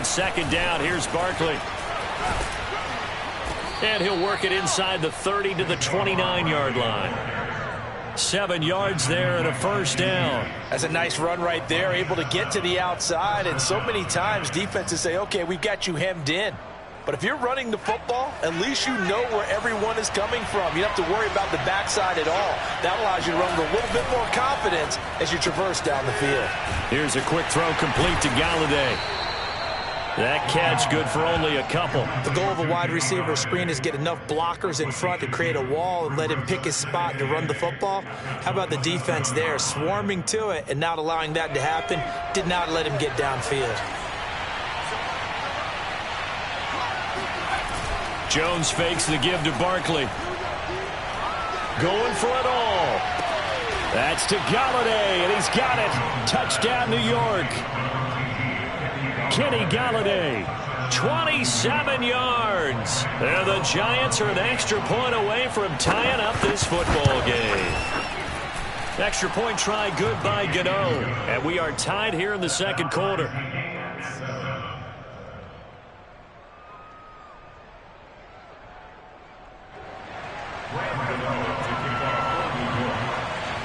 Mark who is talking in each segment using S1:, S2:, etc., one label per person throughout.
S1: second down. Here's Barkley. And he'll work it inside the 30 to the 29-yard line. 7 yards there and a first down.
S2: That's a nice run right there, able to get to the outside. And so many times defenses say, okay, we've got you hemmed in. But if you're running the football, at least you know where everyone is coming from. You don't have to worry about the backside at all. That allows you to run with a little bit more confidence as you traverse down the field.
S1: Here's a quick throw complete to Galladay. That catch good for only a couple.
S2: The goal of a wide receiver screen is get enough blockers in front to create a wall and let him pick his spot to run the football. How about the defense there, swarming to it and not allowing that to happen? Did not let him get downfield.
S1: Jones fakes the give to Barkley. Going for it all. That's to Galladay, and he's got it. Touchdown, New York. Kenny Galladay, 27 yards. And the Giants are an extra point away from tying up this football game. Extra point try good by Gano. And we are tied here in the second quarter.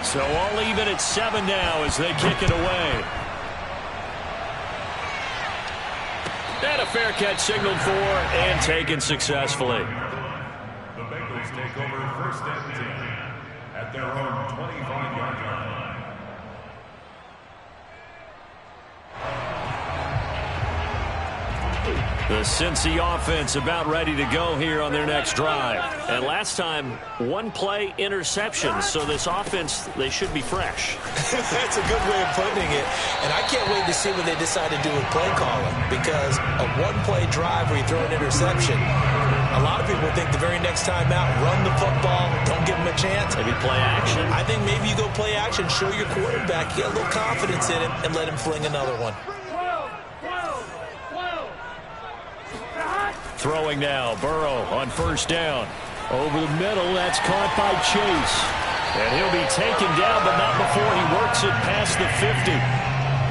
S1: So all even at 7 now as they kick it away. And a fair catch signaled for and taken successfully.
S3: The Bengals take over first and 10 at their own 25-yard line.
S1: The Cincy offense about ready to go here on their next drive. And last time, one play interception. So this offense, they should be fresh.
S2: That's a good way of putting it. And I can't wait to see what they decide to do with play calling. Because a one-play drive where you throw an interception, a lot of people think the very next time out, run the football, don't give them a chance.
S1: Maybe play action.
S2: I think maybe you go play action, show your quarterback, get a little confidence in him, and let him fling another one.
S1: Throwing now, Burrow on first down. Over the middle, that's caught by Chase. And he'll be taken down, but not before he works it past the 50.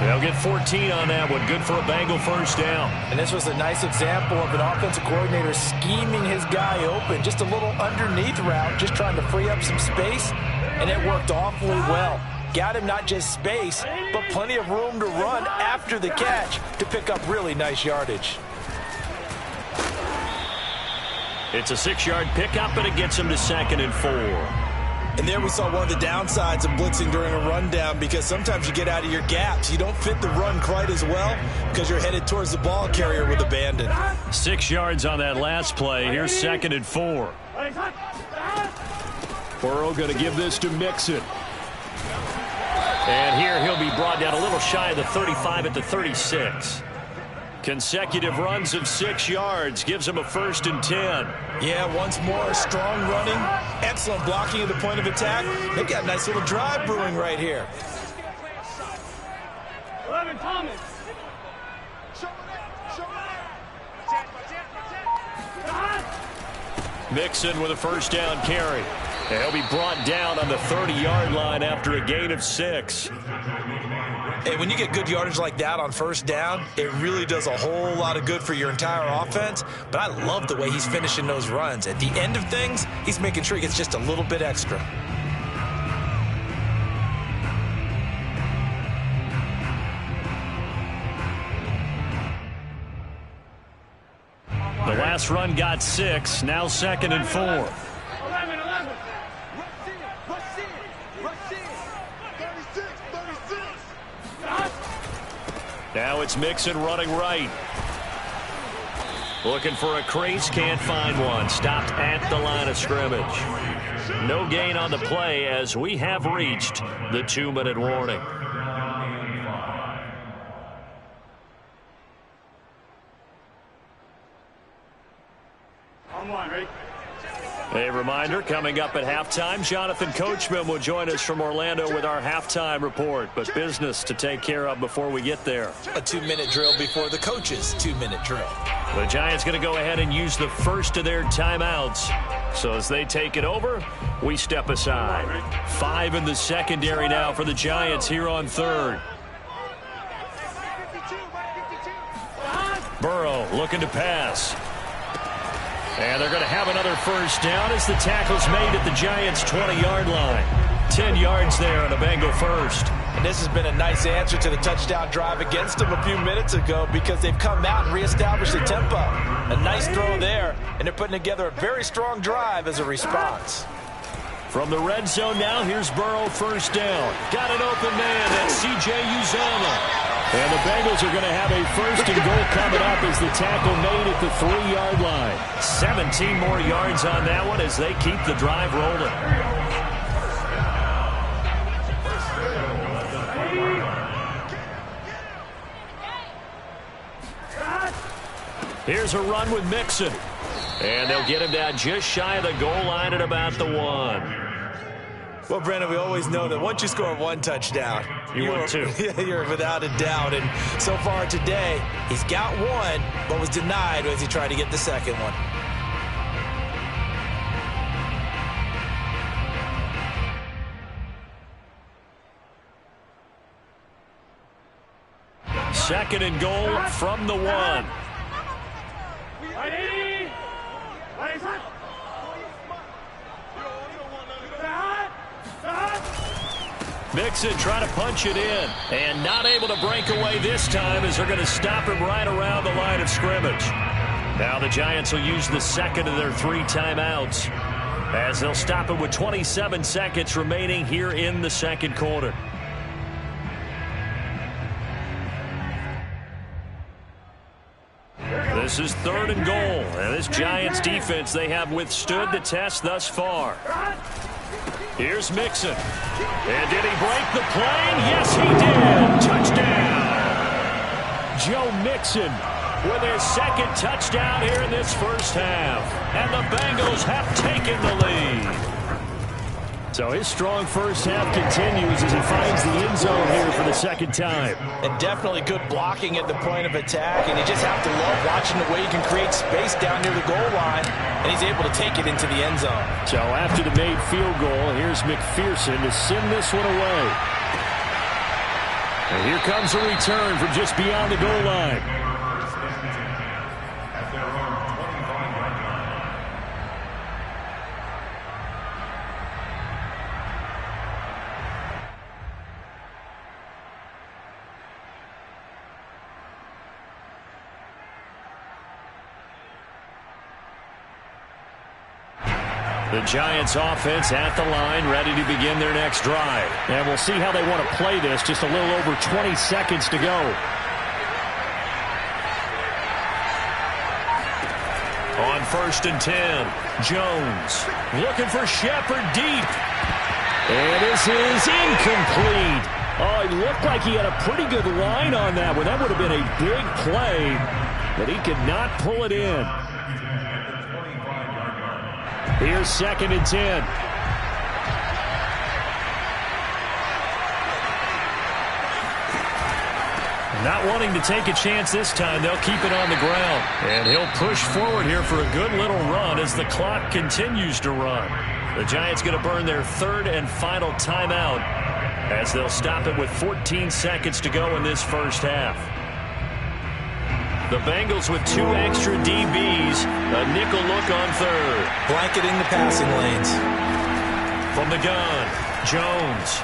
S1: They'll get 14 on that one. Good for a Bengal first down.
S2: And this was a nice example of an offensive coordinator scheming his guy open. Just a little underneath route, just trying to free up some space. And it worked awfully well. Got him not just space, but plenty of room to run after the catch to pick up really nice yardage.
S1: It's a 6-yard pickup, and it gets him to 2nd and 4.
S2: And there we saw one of the downsides of blitzing during a rundown, because sometimes you get out of your gaps. You don't fit the run quite as well because you're headed towards the ball carrier with abandon.
S1: 6 yards on that last play. Here's 2nd and 4. Burrow going to give this to Mixon. And here he'll be brought down a little shy of the 35 at the 36. Consecutive runs of 6 yards gives him a 1st and 10.
S2: Yeah, once more, strong running, excellent blocking at the point of attack. They've got a nice little drive brewing right here.
S4: 11 Thomas.
S1: Mixon with a first down carry. And he'll be brought down on the 30-yard line after a gain of 6.
S2: Hey, when you get good yardage like that on first down, it really does a whole lot of good for your entire offense. But I love the way he's finishing those runs. At the end of things, he's making sure he gets just a little bit extra.
S1: The last run got 6, now 2nd and 4. Now it's Mixon running right. Looking for a crease, can't find one. Stopped at the line of scrimmage. No gain on the play as we have reached the 2-minute warning. A reminder, coming up at halftime, Jonathan Coachman will join us from Orlando with our halftime report. But business to take care of before we get there.
S2: A 2-minute drill before the coach's 2-minute drill.
S1: The Giants going to go ahead and use the first of their timeouts. So as they take it over, we step aside. 5 in the secondary now for the Giants here on 3rd. Burrow looking to pass. And they're going to have another first down as the tackle's made at the Giants' 20-yard line. 10 yards there on a Bengal first.
S2: And this has been a nice answer to the touchdown drive against them a few minutes ago because they've come out and reestablished the tempo. A nice throw there, and they're putting together a very strong drive as a response.
S1: From the red zone now, here's Burrow first down. Got an open man, that's C.J. Uzomah. And the Bengals are going to have a first and goal coming up as the tackle made at the 3-yard line. 17 more yards on that one as they keep the drive rolling. Here's a run with Mixon. And they'll get him down just shy of the goal line at about the 1.
S2: Well, Brandon, we always know that once you score one touchdown,
S1: you're 2.
S2: You're without a doubt. And so far today, he's got one, but was denied as he tried to get the second one.
S1: Second and goal from the 1. Mixon trying to punch it in, and not able to break away this time as they're going to stop him right around the line of scrimmage. Now the Giants will use the second of their 3 timeouts as they'll stop him with 27 seconds remaining here in the second quarter. This is third and goal, and this Giants defense, they have withstood the test thus far. Here's Mixon. And did he break the plane? Yes, he did. Touchdown. Joe Mixon with his second touchdown here in this first half. And the Bengals have taken the lead. So his strong first half continues as he finds the end zone here for the second time.
S2: And definitely good blocking at the point of attack. And you just have to love watching the way he can create space down near the goal line. And he's able to take it into the end zone.
S1: So after the made field goal, here's McPherson to send this one away. And here comes a return from just beyond the goal line. The Giants offense at the line, ready to begin their next drive. And we'll see how they want to play this. Just a little over 20 seconds to go. On 1st and 10, Jones looking for Shepard deep. And this is incomplete. Oh, it looked like he had a pretty good line on that one. That would have been a big play, but he could not pull it in. Here's 2nd and 10. Not wanting to take a chance this time, they'll keep it on the ground. And he'll push forward here for a good little run as the clock continues to run. The Giants going to burn their 3rd and final timeout as they'll stop it with 14 seconds to go in this first half. The Bengals with 2 extra DBs, a nickel look on 3rd.
S2: Blanketing the passing lanes.
S1: From the gun, Jones.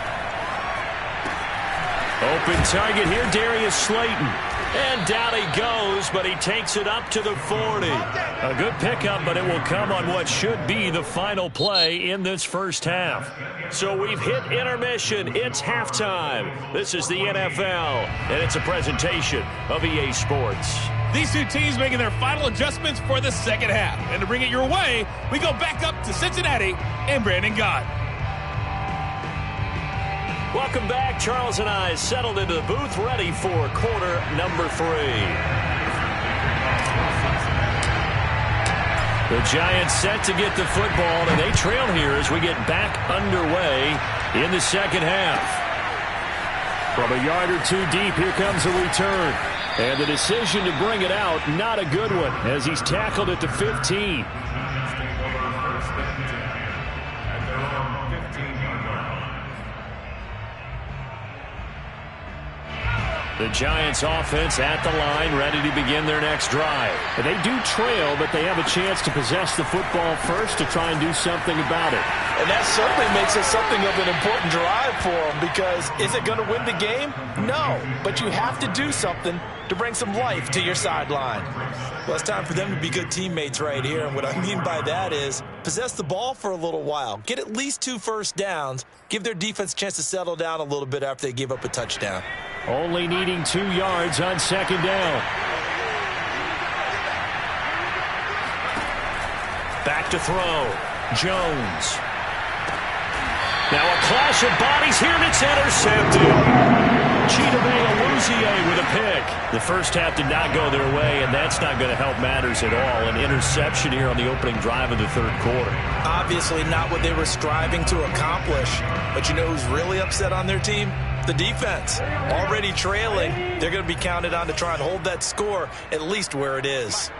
S1: Open target here, Darius Slayton. And down he goes, but he takes it up to the 40. A good pickup, but it will come on what should be the final play in this first half. So we've hit intermission. It's halftime. This is the NFL, and it's a presentation of EA Sports.
S4: These two teams making their final adjustments for the second half. And to bring it your way, we go back up to Cincinnati and Brandon Gott.
S1: Welcome back. Charles and I settled into the booth, ready for quarter number 3. The Giants set to get the football, and they trail here as we get back underway in the second half. From a yard or 2 deep, here comes a return. And the decision to bring it out, not a good one, as he's tackled at the 15. The Giants offense at the line, ready to begin their next drive. They do trail, but they have a chance to possess the football first to try and do something about it.
S2: And that certainly makes it something of an important drive for them, because is it going to win the game? No, but you have to do something to bring some life to your sideline.
S5: Well, it's time for them to be good teammates right here, and what I mean by that is possess the ball for a little while, get at least 2 first downs, give their defense a chance to settle down a little bit after they give up a touchdown.
S1: Only needing 2 yards on second down. Back to throw. Jones. Now a clash of bodies here, and it's intercepted. Chidobe with a pick. The first half did not go their way, and that's not going to help matters at all. An interception here on the opening drive of the third quarter.
S5: Obviously not what they were striving to accomplish. But you know who's really upset on their team? The defense. Already trailing, they're going to be counted on to try and hold that score at least where it is.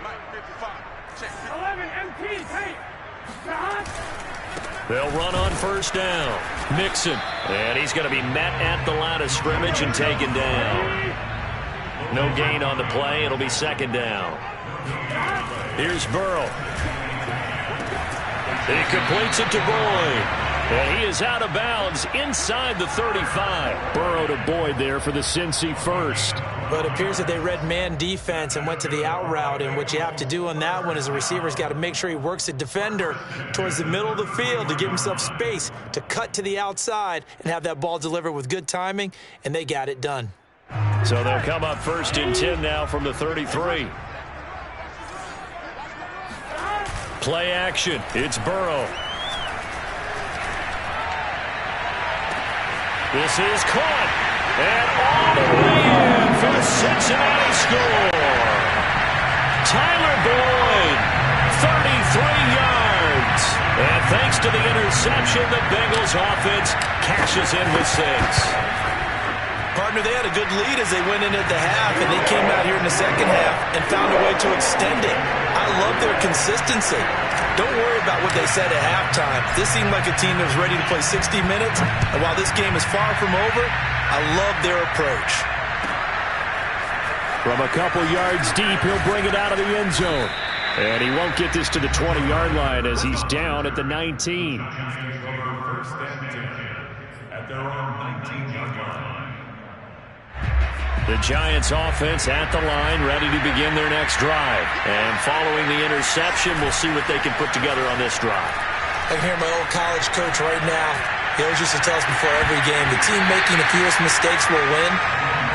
S1: They'll run on first down. Mixon. And he's going to be met at the line of scrimmage and taken down. No gain on the play. It'll be second down. Here's Burrow. He completes it to Boyd. And he is out of bounds inside the 35. Burrow to Boyd there for the Cincy first.
S5: But it appears that they read man defense and went to the out route, and what you have to do on that one is the receiver's got to make sure he works the defender towards the middle of the field to give himself space to cut to the outside and have that ball delivered with good timing, and they got it done.
S1: So they'll come up first and 10 now from the 33. Play action. It's Burrow. This is caught. And all the way in for the Cincinnati score. Tyler Boyd, 33 yards. And thanks to the interception, the Bengals offense cashes in with 6.
S5: Partner, they had a good lead as they went in at the half, and they came out here in the second half and found a way to extend it. I love their consistency. Don't worry about what they said at halftime. This seemed like a team that was ready to play 60 minutes, and while this game is far from over, I love their approach.
S1: From a couple yards deep, he'll bring it out of the end zone. And he won't get this to the 20-yard line as he's down at the 19.
S3: First and 10 at their own 19-yard line.
S1: The Giants offense at the line, ready to begin their next drive. And following the interception, we'll see what they can put together on this drive.
S5: I can hear my old college coach right now. He always used to tell us before every game, the team making the fewest mistakes will win.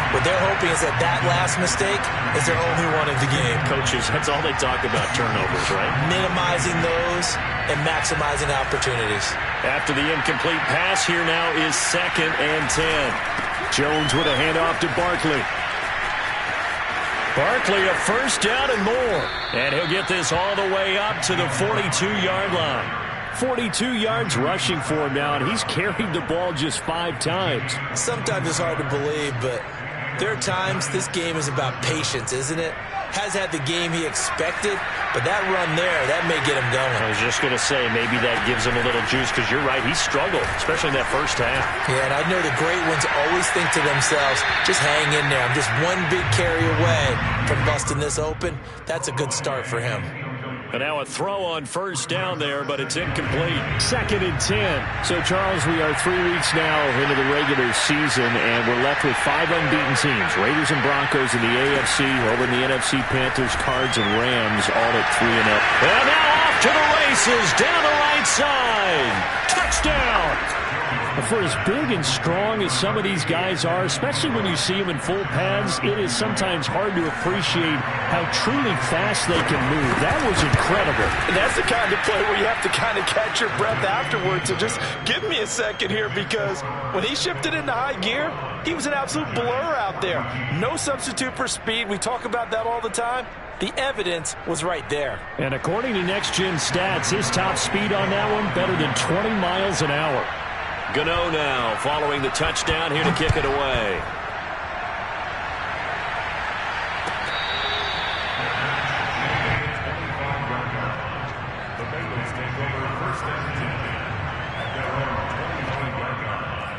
S5: What they're hoping is that that last mistake is their only one of the game.
S1: Coaches, that's all they talk about, turnovers, right?
S5: Minimizing those and maximizing opportunities.
S1: After the incomplete pass, here now is second and 10. Jones with a handoff to Barkley. Barkley a first down and more. And he'll get this all the way up to the 42-yard line. 42 yards rushing for him now, and he's carried the ball just 5 times.
S5: Sometimes it's hard to believe, but there are times this game is about patience, isn't it? Has had the game he expected, but that run there, that may get him going.
S1: I was just going to say, maybe that gives him a little juice, because you're right, he struggled, especially in that first half.
S5: Yeah, and I know the great ones always think to themselves, just hang in there. I'm just one big carry away from busting this open. That's a good start for him.
S1: And now a throw on first down there, but it's incomplete. Second and 10. So, Charles, we are 3 weeks now into the regular season, and we're left with 5 unbeaten teams. Raiders and Broncos in the AFC, over in the NFC, Panthers, Cards, and Rams, all at 3-0. And now off to the races, down the right side. Touchdown! For as big and strong as some of these guys are, especially when you see them in full pads, it is sometimes hard to appreciate how truly fast they can move. That was incredible.
S2: And that's the kind of play where you have to kind of catch your breath afterwards. So just give me a second here, because when he shifted into high gear, he was an absolute blur out there. No substitute for speed. We talk about that all the time. The evidence was right there.
S1: And according to Next Gen Stats, his top speed on that one, better than 20 miles an hour. Gano now following the touchdown here to kick it away.
S3: The Bengals take over first and 10 at their own 25-yard line.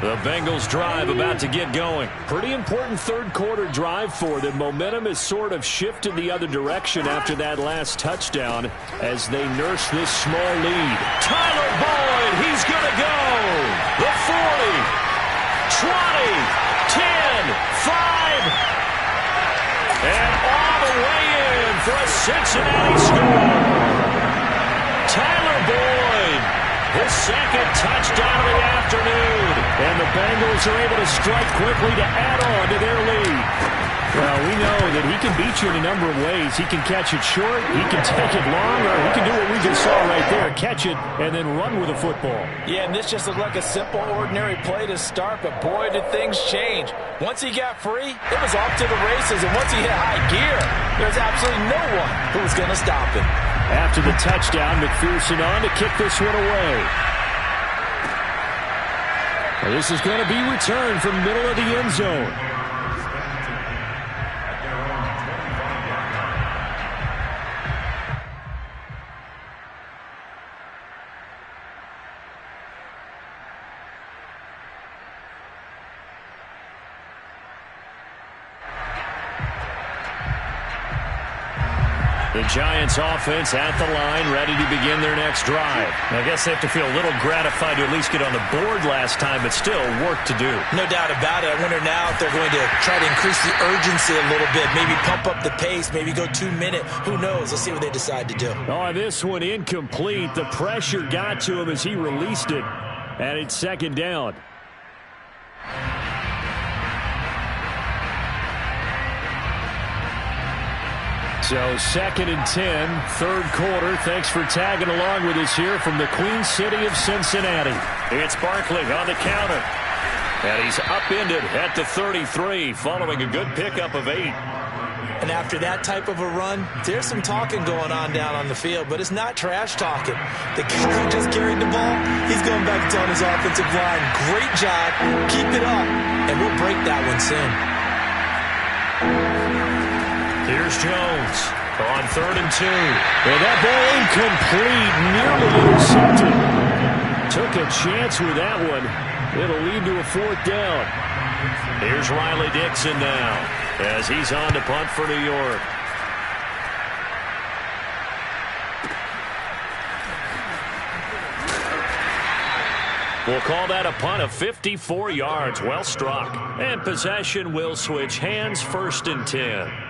S1: The Bengals drive about to get going. Pretty important third quarter drive for them. Momentum has sort of shifted the other direction after that last touchdown as they nurse this small lead. Tyler Boyd, he's going to go. The 40, 20, 10, 5, and all the way in for a Cincinnati score. Tyler Boyd, his second touchdown of the afternoon. And the Bengals are able to strike quickly to add on to their lead. Well, we know that he can beat you in a number of ways. He can catch it short, he can take it long, or he can do what we just saw right there, catch it and then run with the football.
S2: Yeah, and this just looked like a simple, ordinary play to start, but boy, did things change. Once he got free, it was off to the races, and once he hit high gear, there's absolutely no one who was going to stop him.
S1: After the touchdown, McPherson on to kick this one away. Well, this is going to be returned from the middle of the end zone. The Giants offense at the line, ready to begin their next drive. I guess they have to feel a little gratified to at least get on the board last time, but still work to do.
S2: No doubt about it. I wonder now if they're going to try to increase the urgency a little bit, maybe pump up the pace, maybe go 2 minute. Who knows? Let's see what they decide to do.
S1: Oh, this one incomplete. The pressure got to him as he released it, and it's second down. So second and 10, third quarter. Thanks for tagging along with us here from the Queen City of Cincinnati. It's Barkley on the counter. And he's upended at the 33 following a good pickup of 8.
S2: And after that type of a run, there's some talking going on down on the field, but it's not trash talking. The guy who just carried the ball, he's going back to telling his offensive line, great job, keep it up, and we'll break that one soon.
S1: Here's Jones on 3rd and 2. And that ball incomplete, nearly intercepted. Took a chance with that one. It'll lead to a 4th down. Here's Riley Dixon now as he's on to punt for New York. We'll call that a punt of 54 yards. Well struck. And possession will switch hands, 1st and 10.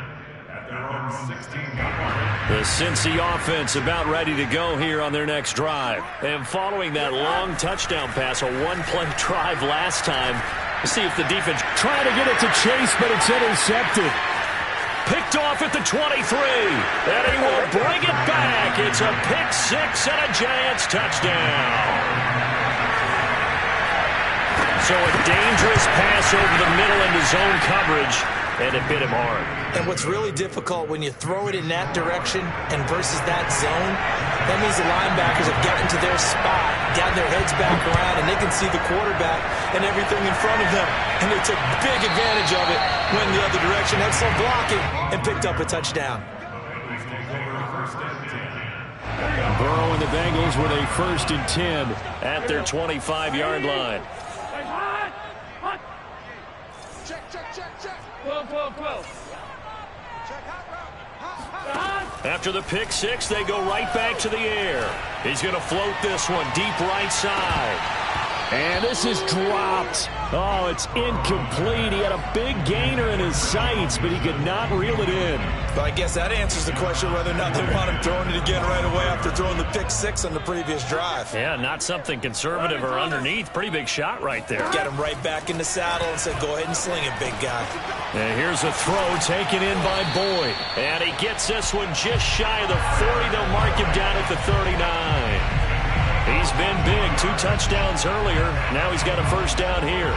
S1: The Cincy offense about ready to go here on their next drive. And following that long touchdown pass, a one-play drive last time, let's see if the defense trying to get it to Chase, but it's intercepted. Picked off at the 23, and he will bring it back. It's a pick 6 and a Giants touchdown. So a dangerous pass over the middle into zone coverage, and it hit him hard.
S2: And what's really difficult when you throw it in that direction and versus that zone, that means the linebackers have gotten to their spot, gotten their heads back around, and they can see the quarterback and everything in front of them. And they took big advantage of it, went the other direction, had some blocking, and picked up a touchdown.
S1: Burrow and the Bengals with a 1st and 10 at their 25-yard line. After the pick 6, they go right back to the air. He's going to float this one deep right side. And this is dropped. Oh, it's incomplete. He had a big gainer in his sights, but he could not reel it in.
S2: But I guess that answers the question whether or not they want him throwing it again right away after throwing the pick 6 on the previous drive.
S1: Yeah, not something conservative or underneath. Pretty big shot right there.
S2: Got him right back in the saddle and said, go ahead and sling it, big guy.
S1: And here's a throw taken in by Boyd. And he gets this one just shy of the 40. They'll mark him down at the 39. He's been big. 2 touchdowns earlier. Now he's got a 1st down here.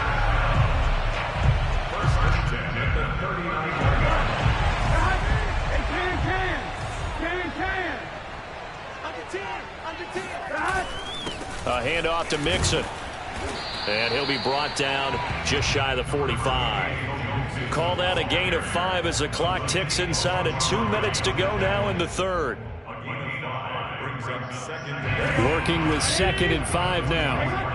S1: A handoff to Mixon. And he'll be brought down just shy of the 45. Call that a gain of 5 as the clock ticks inside of 2 minutes to go now in the 3rd. Working with 2nd and 5 now.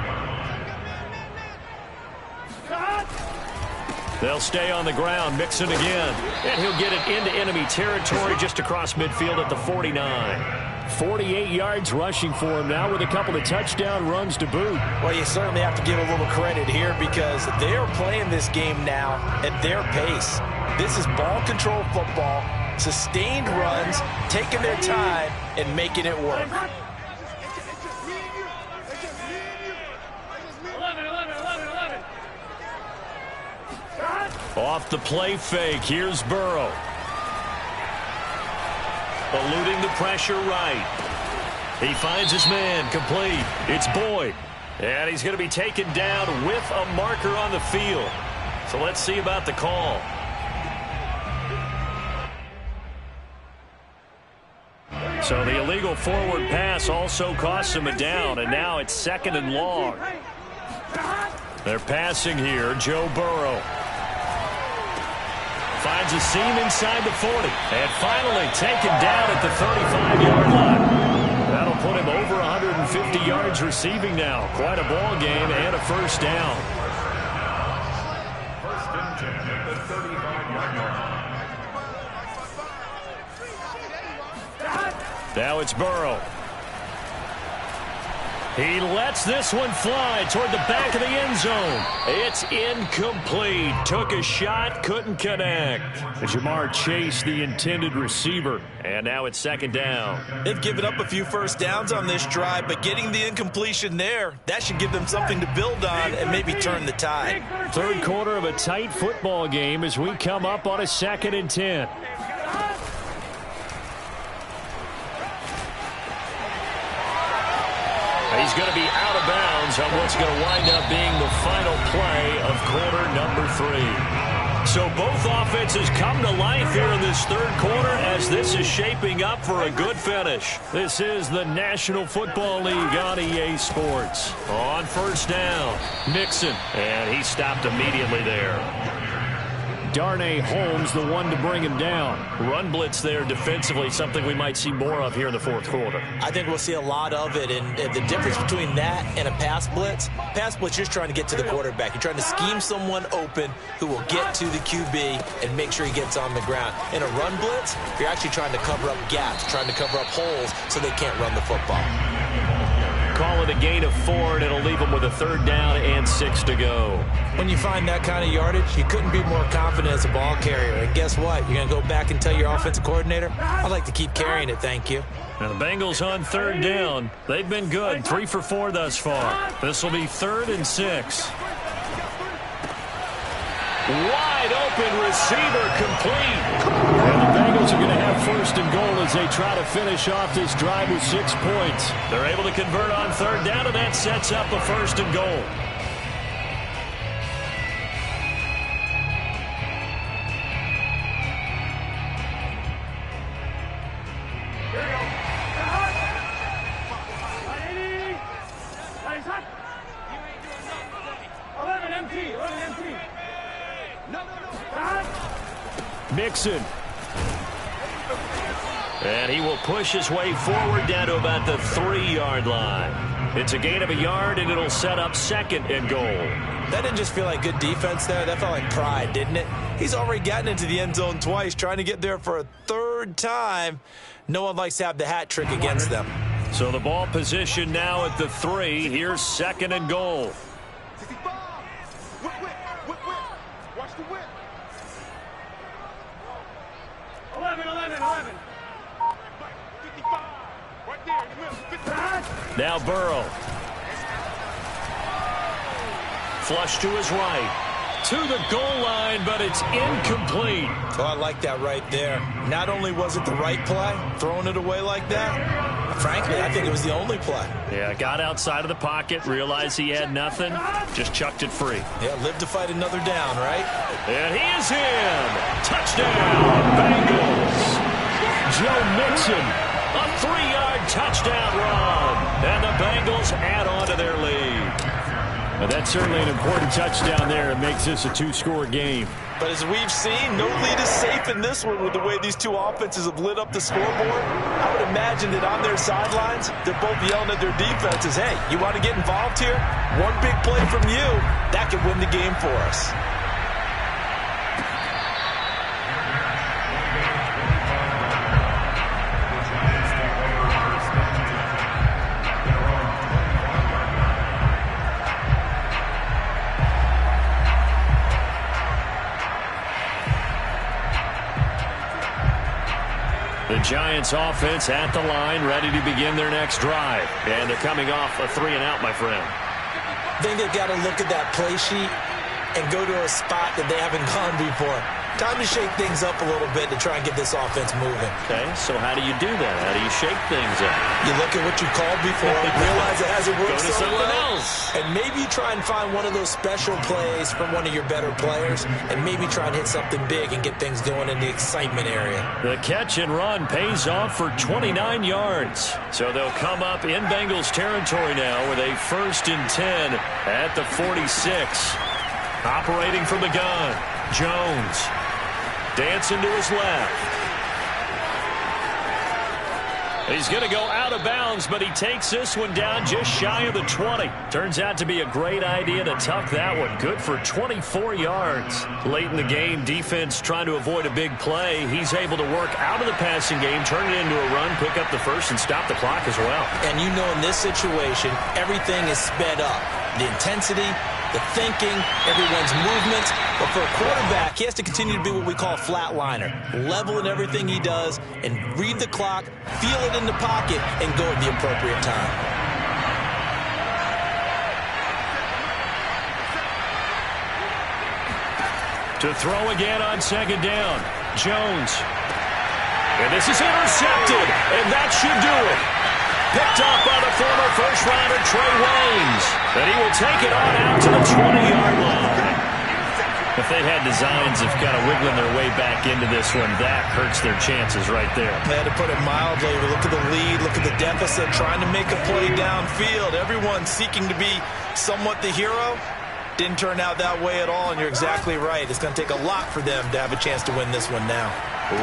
S1: They'll stay on the ground. Mixon again. And he'll get it into enemy territory just across midfield at the 49. 48 yards rushing for him now with a couple of touchdown runs to boot.
S2: Well, you certainly have to give a little credit here because they are playing this game now at their pace. This is ball control football, sustained runs, taking their time, and making it work.
S1: Off the play fake, here's Burrow. Eluding the pressure right. He finds his man, complete. It's Boyd. And he's going to be taken down with a marker on the field. So let's see about the call. So the illegal forward pass also costs him a down, and now it's 2nd and long. They're passing here, Joe Burrow. Finds a seam inside the 40. And finally taken down at the 35-yard line. That'll put him over 150 yards receiving now. Quite a ball game and a first down.
S3: First and 10 at the 35-yard line.
S1: Now it's Burrow. He lets this one fly toward the back of the end zone. It's incomplete. Took a shot, couldn't connect. Jamar Chase, the intended receiver. And now it's 2nd down.
S5: They've given up a few first downs on this drive, but getting the incompletion there, that should give them something to build on and maybe turn the tide.
S1: Third quarter of a tight football game as we come up on a 2nd and 10. He's going to be out of bounds on what's going to wind up being the final play of quarter number 3. So both offenses come to life here in this third quarter as this is shaping up for a good finish. This is the National Football League on EA Sports. On first down, Mixon, and he stopped immediately there. Darnay Holmes, the one to bring him down. Run blitz there defensively, something we might see more of here in the fourth quarter.
S2: I think we'll see a lot of it, and the difference between that and a pass blitz, you're just trying to get to the quarterback. You're trying to scheme someone open who will get to the QB and make sure he gets on the ground. In a run blitz, you're actually trying to cover up gaps, trying to cover up holes so they can't run the football.
S1: Call it a gain of 4, and it'll leave them with a 3rd down and 6 to go.
S2: When you find that kind of yardage, you couldn't be more confident as a ball carrier. And guess what? You're going to go back and tell your offensive coordinator, I'd like to keep carrying it, thank you.
S1: Now the Bengals on 3rd down. They've been good, 3 for 4 thus far. This will be 3rd and 6. Wide open receiver, complete. And the Bengals are going to have 1st and goal as they try to finish off this drive with 6 points. They're able to convert on 3rd down, and that sets up a 1st and goal. Mixon. And he will push his way forward down to about the 3-yard line. It's a gain of a yard, and it'll set up 2nd and goal.
S2: That didn't just feel like good defense there. That felt like pride, didn't it? He's already gotten into the end zone twice, trying to get there for a 3rd time. No one likes to have the hat trick against them.
S1: So the ball position now at the 3. Here's 2nd and goal.
S3: Watch the whip.
S6: 11. 55. Right there. 55.
S1: Now Burrow. Flush to his right. To the goal line, but it's incomplete.
S2: Oh, I like that right there. Not only was it the right play, throwing it away like that, frankly, I think it was the only play.
S1: Yeah, got outside of the pocket, realized he had nothing, just chucked it free.
S2: Yeah, live to fight another down, right?
S1: And he is in. Touchdown, Bengals. Joe Mixon, a 3-yard touchdown run. And the Bengals add on to their lead. Now, that's certainly an important touchdown there. It makes this a 2-score game.
S2: But as we've seen, no lead is safe in this one with the way these two offenses have lit up the scoreboard. I would imagine that on their sidelines, they're both yelling at their defenses, hey, you want to get involved here? One big play from you, that could win the game for us.
S1: Giants offense at the line, ready to begin their next drive. And they're coming off a 3-and-out, my friend.
S5: I think they've got to look at that play sheet and go to a spot that they haven't gone before. Time to shake things up a little bit to try and get this offense moving.
S1: Okay, so how do you do that? How do you shake things up?
S5: You look at what you called before, realize it hasn't worked
S1: Go to
S5: so
S1: something
S5: well,
S1: else.
S5: and maybe try and find one of those special plays from one of your better players, and maybe try and hit something big and get things going in the excitement area.
S1: The catch and run pays off for 29 yards. So they'll come up in Bengals territory now with a 1st and 10 at the 46. Operating from the gun, Jones. Dancing to his left. He's going to go out of bounds, but he takes this one down just shy of the 20. Turns out to be a great idea to tuck that one. Good for 24 yards. Late in the game, defense trying to avoid a big play. He's able to work out of the passing game, turn it into a run, pick up the first, and stop the clock as well.
S5: And you know in this situation, everything is sped up. The intensity, the thinking, everyone's movements. But for a quarterback, he has to continue to be what we call a flatliner. Level in everything he does and read the clock, feel it in the pocket, and go at the appropriate time.
S1: To throw again on 2nd down, Jones. And this is intercepted, and that should do it. Picked up by the former first-rounder Trey Waynes. And he will take it on out to the 20-yard line. If they had designs of kind of wiggling their way back into this one, that hurts their chances right there.
S5: They had to put it mildly. Look at the lead, look at the deficit, trying to make a play downfield. Everyone seeking to be somewhat the hero. Didn't turn out that way at all, and you're exactly right. It's going to take a lot for them to have a chance to win this one now.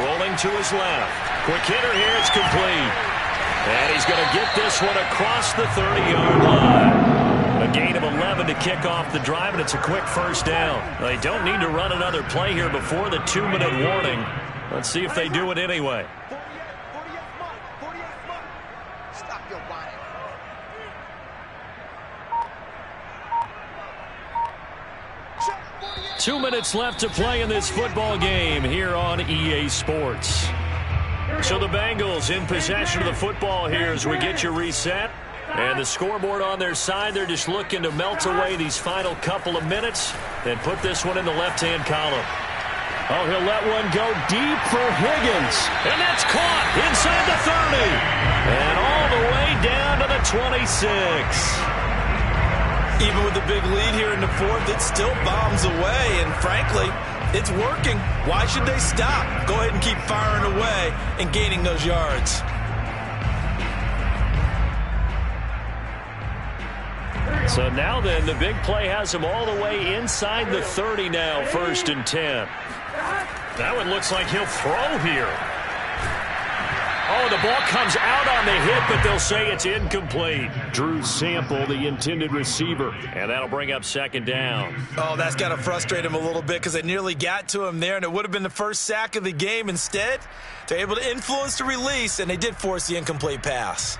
S1: Rolling to his left. Quick hitter here. It's complete. And he's going to get this one across the 30-yard line. A gain of 11 to kick off the drive, and it's a quick 1st down. They don't need to run another play here before the 2-minute warning. Let's see if they do it anyway.
S6: Stop your whining.
S1: 2 minutes left to play in this football game here on EA Sports. So the Bengals in possession of the football here as we get you reset. And the scoreboard on their side, they're just looking to melt away these final couple of minutes and put this one in the left-hand column. Oh, he'll let one go deep for Higgins. And that's caught inside the 30. And all the way down to the 26.
S5: Even with the big lead here in the 4th, it still bombs away, and frankly, it's working. Why should they stop? Go ahead and keep firing away and gaining those yards.
S1: So now then, the big play has them all the way inside the 30 now, 1st and 10. That one looks like he'll throw here. Oh, the ball comes out on the hit, but they'll say it's incomplete. Drew Sample, the intended receiver, and that'll bring up 2nd down.
S5: Oh, that's got to frustrate him a little bit because they nearly got to him there, and it would have been the first sack of the game. Instead, they're able to influence the release, and they did force the incomplete pass.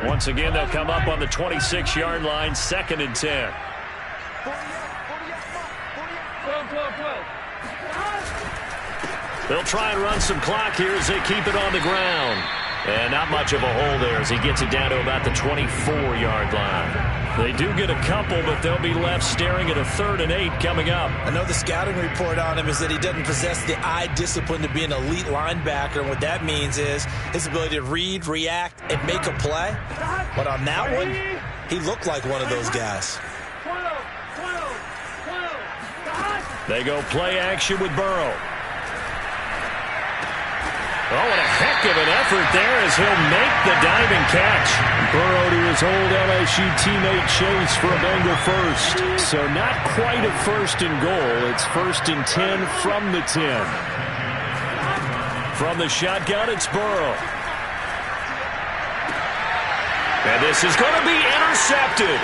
S1: Once again, they'll come up on the 26-yard line, 2nd and 10. They'll try and run some clock here as they keep it on the ground. And not much of a hole there as he gets it down to about the 24-yard line. They do get a couple, but they'll be left staring at a 3rd and 8 coming up.
S5: I know the scouting report on him is that he doesn't possess the eye discipline to be an elite linebacker, and what that means is his ability to read, react, and make a play. But on that one, he looked like one of those guys.
S1: They go play action with Burrow. Oh, and a heck of an effort there as he'll make the diving catch. Burrow to his old LSU teammate Chase for a Bengal first. So not quite a 1st and goal. It's 1st and 10 from the 10. From the shotgun, it's Burrow. And this is going to be intercepted.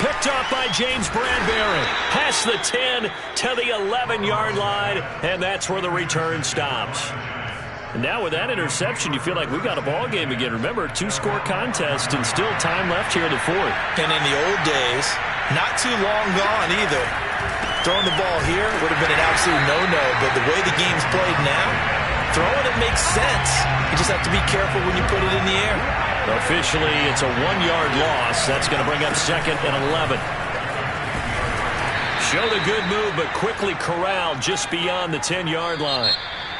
S1: Picked up by James Bradbury. Past the 10 to the 11-yard line, and that's where the return stops. And now with that interception, you feel like we've got a ball game again. Remember, 2-score contest and still time left here in the 4th.
S5: And in the old days, not too long gone either, Throwing the ball here would have been an absolute no-no, but the way the game's played now, throwing it makes sense. You just have to be careful when you put it in the air.
S1: Officially, it's a 1-yard loss. That's going to bring up 2nd and 11. Showed a good move, but quickly corralled just beyond the 10-yard line.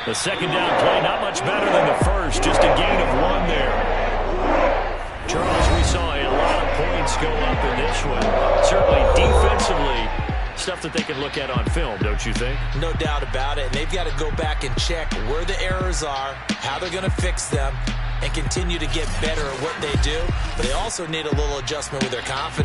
S1: The second down play, not much better than the first, just a gain of 1 there. Charles, we saw a lot of points go up in this one. Certainly defensively, stuff that they can look at on film, don't you think?
S5: No doubt about it. And they've got to go back and check where the errors are, how they're going to fix them, and continue to get better at what they do. But they also need a little adjustment with their confidence.